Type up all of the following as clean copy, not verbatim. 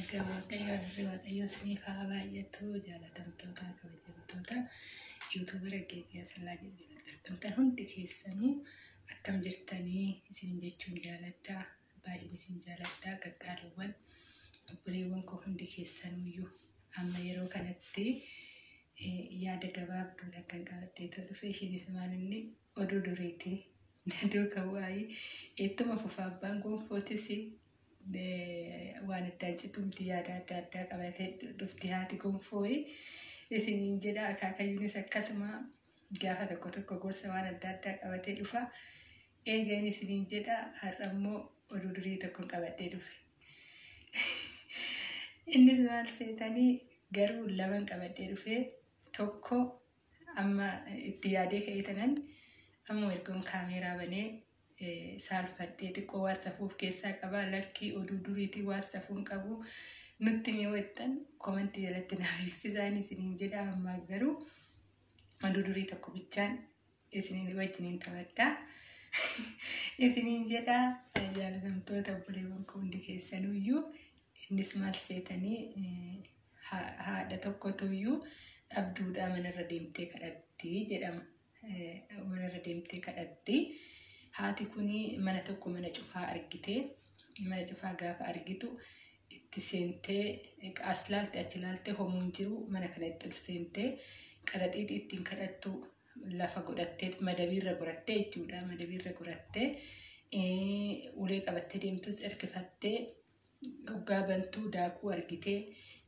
Waaqayyo isiniif haa baay'atu jaalatamtoota kabajamtoota yuutuubara Geetiyaa Sallaa jedhamanii argamtan hundi keessanuu akkam jirtanii isin jechuun jaaladhaa baay'een isin jaaladhaa qaqqaaliiwwan obboleewwan koo hundi keessanuu amma yeroo kanatti yaada gabaabduu kan qabattee dhufe ishiinis maalinni oduu duriitii naduu kan waa'ee ettuma fufaa abbaan gonfootis waan adda citumti yaada adda qabatee dhufti haati gonfooyi isiniin jedha akaakayyuunis akkasuma gaafa tokko gorsa waan adda qabatee dhufa eegeen isiniin jedha har'ammoo oduu durii tokko qabatee dhufe innis maal seetanii garuu laban qabatee dhufe tokko amma itti yaadee ka'eetanan ammoo ergoon kaameeraa banee saalfadhee xiqqoo waasafuuf keessaa qaba lakkii oduu duriitii waasafuun qabu nutti mi'oottan komentii jalatti naaf beeksisaan isiniin jedha amma garuu oduu durii tokko bichaan isiniin wajjiniin taphadhaa isiniin jedha jaalatamtoota obboleewwan koo hundi keessanuyyuu innis maal seetanii haadha tokkotuyyuu dhabduudhaa manarra deemtee kadhatti jedhama manarra deemtee kadhatti. Haati kuni mana tokko mana cufaa argitee mana cufaa gaafa argitu itti seentee as laalte achi laalte homuun jiru mana kana itti seentee qaraxiiti ittiin kadhattu lafa godhattee madabiirra gorattee jechuudha madabiirra gorattee ulee qabattee deemtus ergifattee dhugaa bantuu daakuu argitee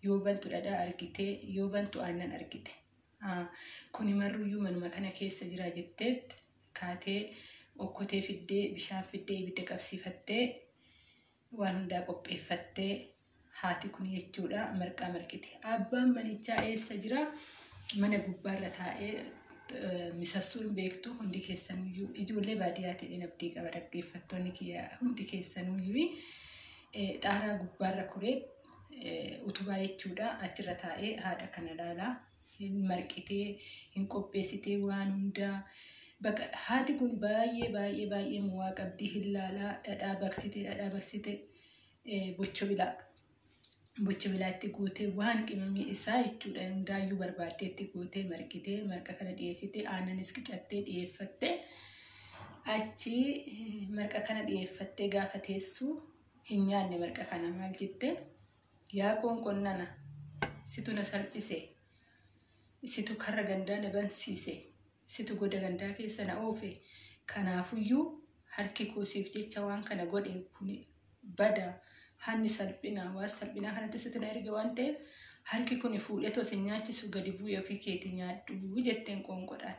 yoo bantu dhadhaa argitee yoo bantu aannan argite kuni marruyyuu manuma kana keessa jira jetteet kaatee okkotee fiddee bishaan fiddee ibidda qabsiifattee waan hundaa qopheeffattee haati kun jechuudha marqaa marqite abbaan manichaa eessa jira mana gubbaarra taa'ee misassuun beektu hundi keessanuyyuu ijoollee baadiyyaatiin abdii qaba dhaggeeffattoonni kiyyaa hundi keessanuyyuu xaaraa gubbaarra kuree utubaa jechuudha achirra taa'ee haadha kana ilaalaa marqitee hin qopheessitee waan hundaa Baka haati kun baay'ee muwaa qabdi hilaalaa dhadhaa baksite bocho bilaatti gootee waan qimamii isaa jechuudha hundaayyuu barbaaddeetti gootee marqitee marqa kana dhiyeessitee aannanis qicattee dhiyeeffattee achi marqa kana dhiyeeffattee gaafa teessu hin nyaanne marqa kana maal jette yaa qoonqonnana situ na salphise situ karra gandaa na bansiise situ goda gandaa keessa na oofe kanaafuyyuu harki koosiif jecha waan kana godhe kun bada hanni salphina waan salphina kanatti situ na erge waan ta'eef harki kun fuudhee tosin nyaachisu gadi bu'ee ofii keetii nyaadhu jetteen qoonqodhaan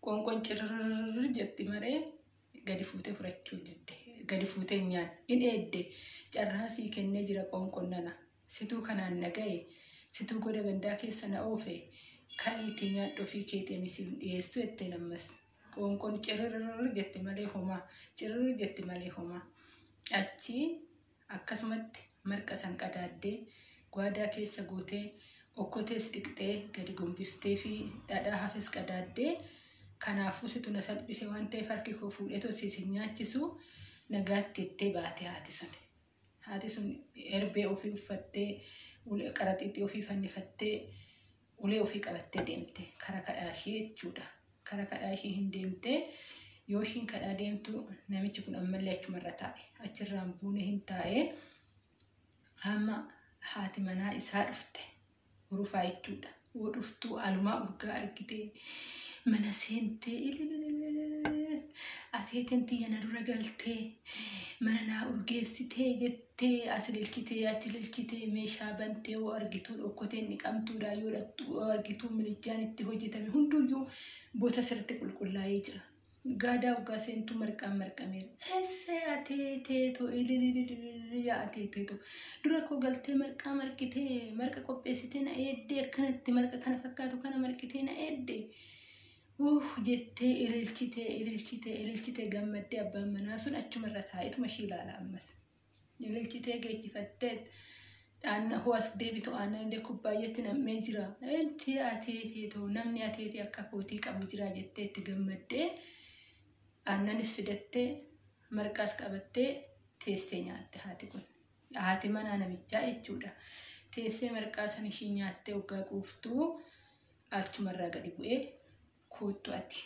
qoonqoon cirrrr jetti maree gadi fuutee furachuu didde gadi fuutee nyaan in eedde carraasii kennee jira qoonqonnana situ kanaan naga'e situ goda gandaa keessa na oofe kaayiti nyaadhu fi keetiin isin dhiyeessu ettee nammas qoonqoon cirrrr jetti malee homaa achi akkasumatti marqa san qadaaddee gwaadaa keessa gootee okkotees dhiqxee gadi gombiftee fi dhadhaa hafes qadaaddee kanaafuu situ na salphise waan ta'eef harki koo fuudhee tosiisin nyaachisu nagaatti ettee baate haati sun erbee ofii uffattee qaraxiixii ofii fannifattee ulee ofii qabattee deemte kara kadhaashii jechuudha kara kadhaashii hin deemte yoo ishiin kadhaa deemtu namichi kun ammallee achumarra taa'e achirraan buune hin taa'e amma haati manaa isaa dhufte urufaa jechuudha yoo dhuftuu alumaa urgaa argitee mana seentee ateetiin tiyyana dura galtee mana naa urgeessitee jettee as lilchitee meeshaa bantee yoo argituu dhokkoteen dhiqamtuudha yoo dhattu argituu milijjaan itti hojjetame hunduyyuu boota sirriitti qulqullaa'ee jira gaadaa ugaa seentu marqaan marqameera essee ateeteetoo ateeteetoo dura koo galtee marqaa marqitee marqa qopheessitee na eeddee akkanatti marqa kana fakkaatu kana marqitee na eeddee jettee ililchitee gammaddee abbaan manaa sun achumarra taa'etuma ishii ilaala ammas ililchitee geejjifattee dhaanna ho'as deebitu aannan illee kubbaayyetti nammee jira enti ateeteetoo namni ateetee akka kootii qabu jira jettee itti gammaddee aannanis fidattee marqaas qabattee teessee nyaatte haati kun haati manaa namichaa jechuudha. Teessee marqaa san ishii nyaattee waggaa quuftuu achumarraa gadi bu'ee kuuttu ati.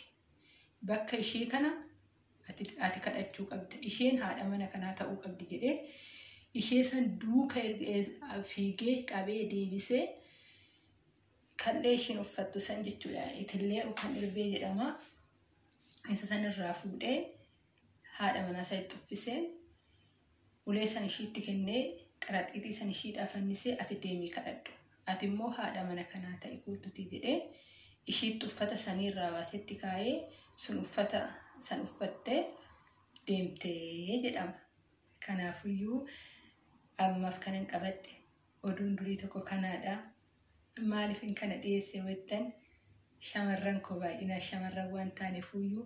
Bakka ishii kana ati kadhachuu qabda. Isheen haadha mana kanaa ta'uu qabdi jedhee ishee san duuka fiigee qabee deebisee kallee ishiin uffattu san jechuudha. Itillee kan irbee jedhama. Isa sanirraa fuudhee haadha manaa isaa itti uffisee ulee san ishiitti kennee qaraxiitii san ishiidhaaf fannisee ati deemii kadhadhu. Ati immoo haadha mana kanaa ta'e kuututi jedhee ishiitti uffata sanirraa baasetti kaayee sun uffata san uffattee deemtee jedhama. Kanaafiyyuu ammaaf kanan qabadhe oduun durii tokko kanaadha. Maaliifin kana dhiyeesse wettan shamarran koo baay'inaa shamarran waan taaneefuyyuu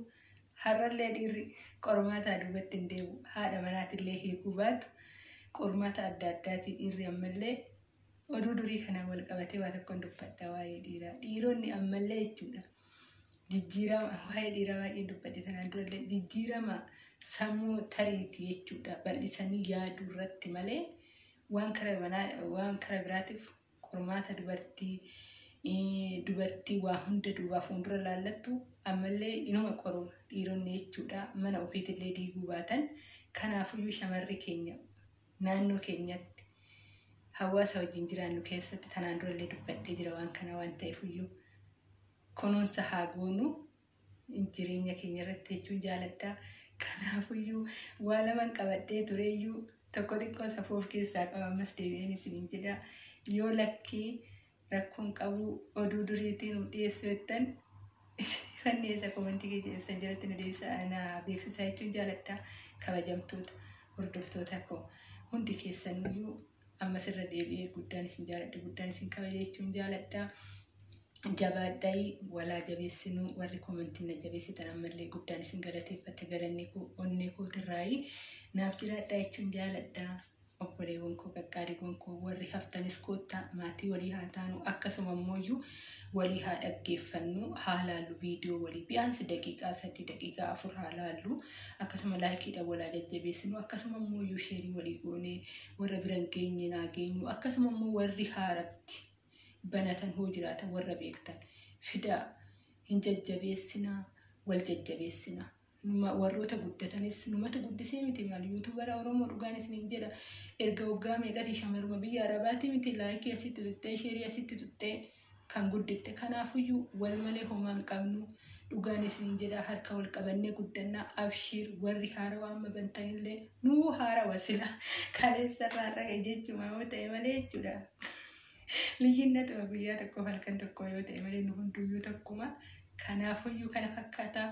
har'allee dhiirri qormaata duubatti hin deebi'u. Haadha manaatillee hiikuu baatu qormaata adda addaatii dhiirri ammallee oduu durii kanaan wal qabatee waa tokkoon dubbadha waa'ee dhiiraa. Dhiironni ammallee jechuudha. Jijjiirama waa'ee dhiiraa baay'ee dubbadhe tanaan durallee jijjiirama sammuu tariitii jechuudha. Bal'isanii yaaduu irratti malee waan kara biraatiif qormaata dubartii waa hunda duubaa fuuldura laallattu ammallee inuma qoru dhiironni jechuudha. Mana ofiitillee diiguu baatan. Kanaafiyyuu shamarri keenya naannoo keenyatti hawaasa wajjin jiraannu keessatti tanaan durallee dubbadhee jira waan kana waan ta'eefiyyuu kunuunsa haa goonu jireenya keenya irratti jechuun jaaladha. Kanaafiyyuu waa laman qabadhee tureeyyuu tokko xiqqoo safuu of keessaa qaba. Ammas deebi'een isiniin jedha yoo lakkii rakkoon qabu oduu duriitiin dhiyeessu jettan fanneessa komentii keessan jalatti nu beeksisaa jechuun jaaladha. Kabajamtoota hordoftoota koo hundi keessanuyyuu ammas irra deebi'ee guddaan isin jaaladha, guddaan isin kabaja jechuun jaaladha. Jabaadhayi walaa jabeessinu warri komentiin na jabeessitan ammallee guddaan isin galateeffadha. Galanni koo onnee kootirraayi naaf jiraadha jechuun jaaladha. Obboleewwan koo qaqqaaliiwwan koo warri haftanis koottaa maatii walii haa taanu akkasuma immoo walii haa dhaggeeffannu haa laallu viidiyoo walii bi'aansi daqiiqaa 3 daqiiqaa 4 haa laallu akkasuma laayikiidhaan walaa jajjabeessinu akkasuma immoo sheerii walii goonee warra biran geenye naa geenyu akkasuma immoo warri haaratti banatan hoo jiraatan warra beektan fidaa hin jajjabeessina wal jajjabeessina. Warroota guddatanis numata guddisee miti maal yuutuubara Oromoo dhugaan isiniin jedha. Erga waggaa meeqati shamarruma biyya Arabaatti miti laayikii asitti tuttee sheerii asitti tuttee kan guddifte. Kanaafiyyuu wal malee homaa hin qabnu dhugaan isiniin jedha. Harka wal qabannee guddannaa abshiir warri haarawaa amma bantanillee nuu haarawa sila kaleessarraa raga jechuudha yoo ta'e malee jechuudha. Liyyinatuma guyyaa tokko halkan tokko yoo ta'e malee nu hunduyyuu tokkuma. Kanaafiyyuu kana fakkaataa.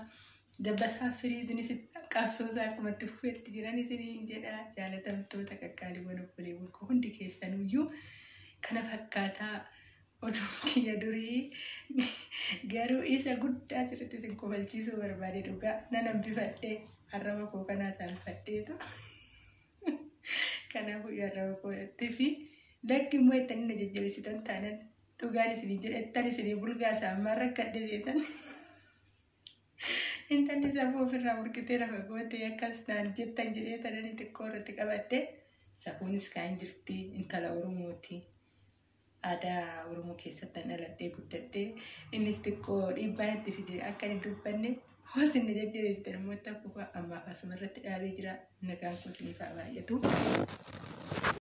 Dabbasaa firiizinis qabsoosaa akkumatti fufeetti jiran isiniin jedha. Jaalatamtoota qaqqaaliiwwan obboleewwan koo hundi keessanuyyuu kana fakkaataa oduu kiyya durii garuu isa guddaa sirriitti isin kofalchiisuu barbaade dhugaa nan hambifadhee arraba koo kanaa saalfadheetu. Kanaafuu arraba kootti fi lakki immoo ittanii na jajjabeessitan taanan dhugaan isiniin jedha. Ittan isinii bulgaasa ammaa rakkadhe jeetan. Intalli safuu ofirraa murqitee lafa gootee akkas naan jettan jedhee tananii xiqqoo irratti qabadde safuunis kan jirti intala Oromooti. Aadaa Oromoo keessatti dhaladhee guddadhee innis xiqqoo dhiibbaan itti fide akka inni dubbanne hoos inni jajjabeessitan immoo takkuufaa ammaaf asuma irratti dhaabee jira. Nagaan koo isiniif haa baay'atu.